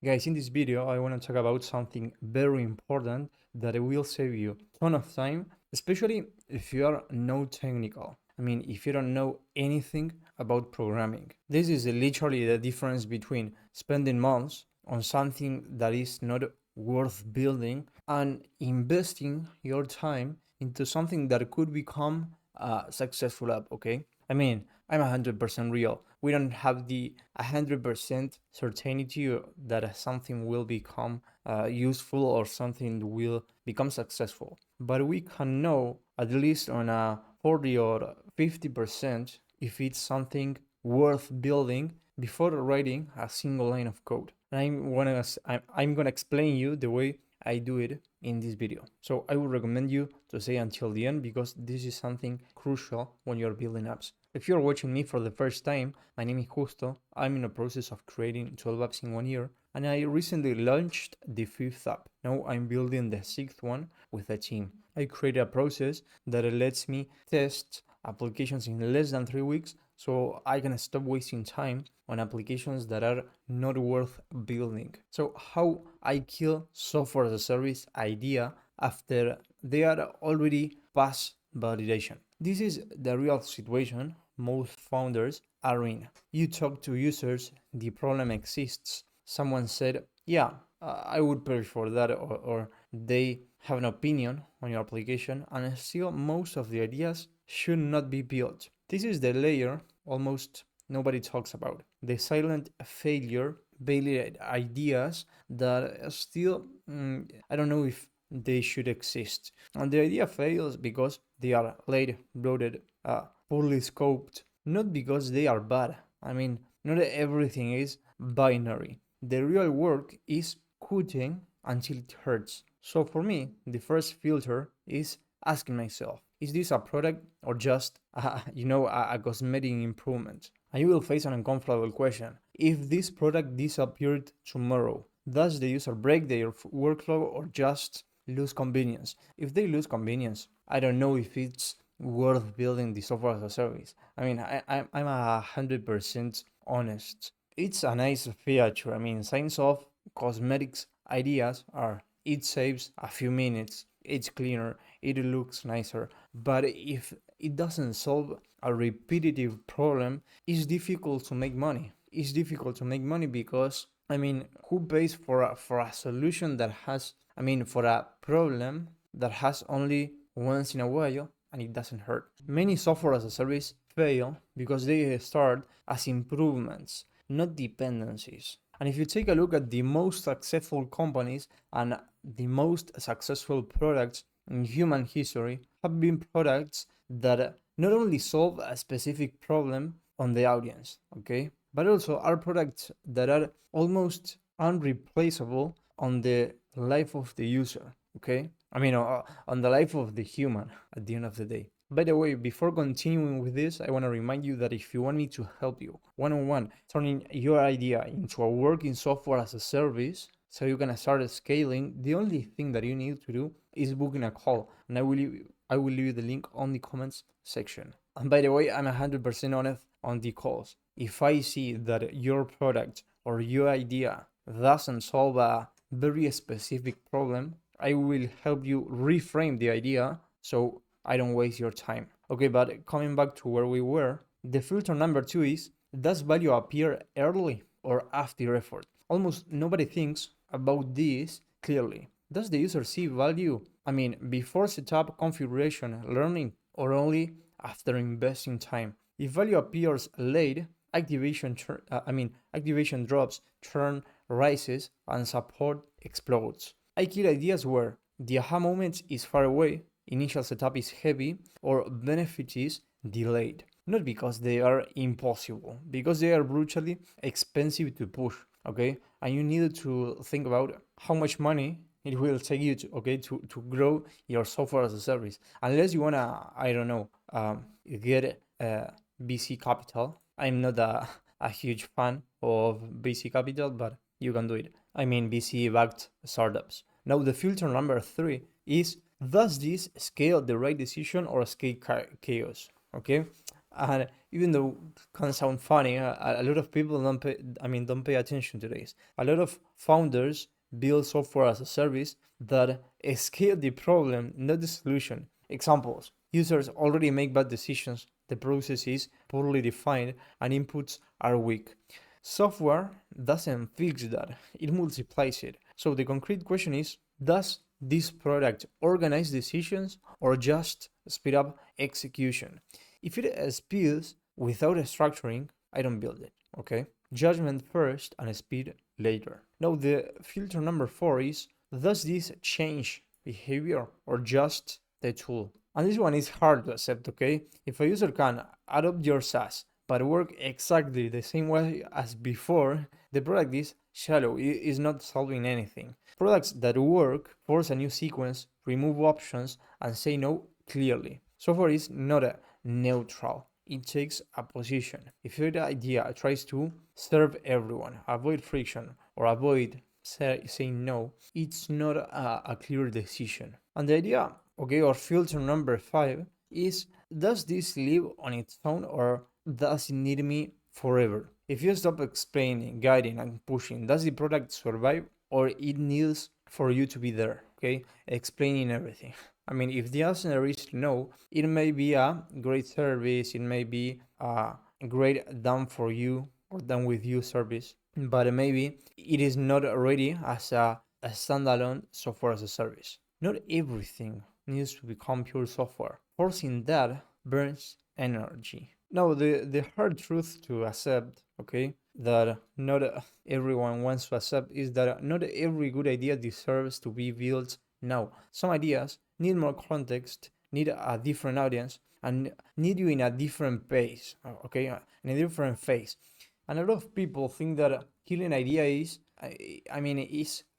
Guys, in this video, I want to talk about something very important that will save you a ton of time, especially if you are no technical. I mean, if you don't know anything about programming. This is literally the difference between spending months on something that is not worth building and investing your time into something that could become a successful app, okay? I mean, I'm 100% real. We don't have the 100% certainty that something will become useful or something will become successful. But we can know at least on a 40 or 50% if it's something worth building before writing a single line of code. And I'm gonna explain you the way I do it in this video. So I would recommend you to stay until the end because this is something crucial when you're building apps. If you're watching me for the first time, my name is Justo. I'm in the process of creating 12 apps in 1 year, and I recently launched the 5th app. Now I'm building the 6th one with a team. I created a process that lets me test applications in less than 3 weeks so I can stop wasting time on applications that are not worth building. So how I kill software as a service idea after they are already past validation. This is the real situation most founders are in. You talk to users, the problem exists. Someone said, yeah, I would pay for that, or they have an opinion on your application, and still most of the ideas should not be built. This is the layer almost nobody talks about. The silent failure, valid ideas that still, I don't know if they should exist. And the idea fails because they are late, bloated, poorly scoped, not because they are bad. I mean, not everything is binary. The real work is cutting until it hurts. So for me, the first filter is asking myself, is this a product or just a cosmetic improvement? And you will face an uncomfortable question. If this product disappeared tomorrow, does the user break their workflow or just lose convenience? If they lose convenience, I don't know if it's worth building the software as a service. I mean, I'm 100% honest. It's a nice feature. I mean, signs of cosmetics ideas are it saves a few minutes, it's cleaner, it looks nicer. But if it doesn't solve a repetitive problem, it's difficult to make money. It's difficult to make money because I mean, who pays for a solution that has, I mean, for a problem that has only once in a while and it doesn't hurt? Many software as a service fail because they start as improvements, not dependencies. And if you take a look at the most successful companies and the most successful products in human history have been products that not only solve a specific problem on the audience, okay, but also are products that are almost unreplaceable on the life of the user, okay? I mean, on the life of the human at the end of the day. By the way, before continuing with this, I want to remind you that if you want me to help you one-on-one, turning your idea into a working software as a service, so you can start scaling, the only thing that you need to do is booking a call, and I will leave you the link on the comments section. And by the way, I'm 100% honest on the calls. If I see that your product or your idea doesn't solve a very specific problem, I will help you reframe the idea so I don't waste your time. Okay, but coming back to where we were, the filter number 2 is, does value appear early or after effort? Almost nobody thinks about this clearly. Does the user see value, I mean, before setup, configuration, learning, or only after investing time? If value appears late, activation drops, churn rises, and support explodes. I kill ideas where the aha moment is far away, initial setup is heavy, or benefit is delayed. Not because they are impossible, because they are brutally expensive to push, okay? And you need to think about how much money it will take you to grow your software as a service. Unless you wanna, I don't know, get VC capital. I'm not a huge fan of VC capital, but you can do it. I mean VC backed startups. Now the filter number 3 is, does this scale the right decision or scale chaos? Okay, And even though it can sound funny, a lot of people don't pay attention to this. A lot of founders build software as a service that scale the problem, not the solution. Examples: users already make bad decisions, the process is poorly defined, and inputs are weak. Software doesn't fix that, it multiplies it. So the concrete question is, does this product organize decisions or just speed up execution? If it speeds without structuring, I don't build it, okay? Judgment first and speed later. Now the filter number 4 is, does this change behavior or just the tool? And this one is hard to accept, okay? If a user can adopt your SaaS but work exactly the same way as before, the product is shallow, it is not solving anything. Products that work force a new sequence, remove options, and say no clearly. Software is not a neutral. It takes a position. If your idea tries to serve everyone, avoid friction, or avoid saying no, it's not a clear decision. And the idea, okay, or filter number 5 is, does this live on its own or does it need me forever? If you stop explaining, guiding, and pushing, does the product survive or it needs for you to be there, okay? Explaining everything. I mean, if the answer is no, it may be a great service, it may be a great done for you or done with you service, but maybe it is not ready as a standalone software as a service. Not everything needs to become pure software. Forcing that burns energy. Now, the hard truth to accept, okay, that not everyone wants to accept is that not every good idea deserves to be built now. Some ideas need more context, need a different audience, and need you in a different pace, okay, in a different phase. And a lot of people think that killing idea is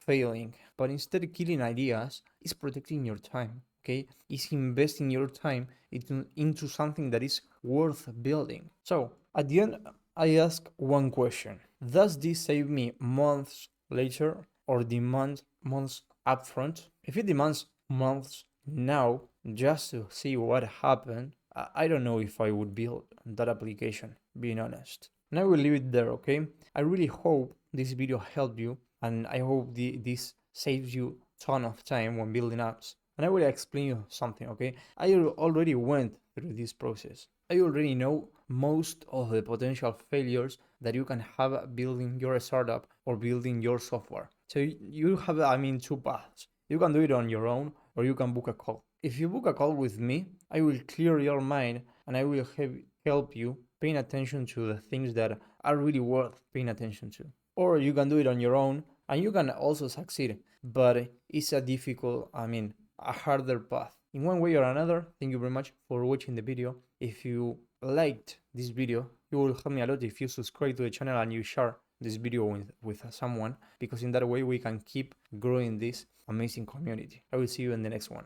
failing, but instead killing ideas is protecting your time, okay? Is investing your time into something that is worth building. So at the end, I ask one question: does this save me months later or demand months upfront? If it demands months now just to see what happened, I don't know if I would build that application, being honest. And I will leave it there, okay? I really hope this video helped you, and I hope this saves you a ton of time when building apps. And I will explain you something, okay? I already went through this process. I already know most of the potential failures that you can have building your startup or building your software. So you have, two paths. You can do it on your own or you can book a call. If you book a call with me, I will clear your mind and I will help you paying attention to the things that are really worth paying attention to. Or you can do it on your own and you can also succeed, but it's a difficult, a harder path. In one way or another, thank you very much for watching the video. If you liked this video, you will help me a lot if you subscribe to the channel and you share this video with someone, because in that way we can keep growing this amazing community. I will see you in the next one.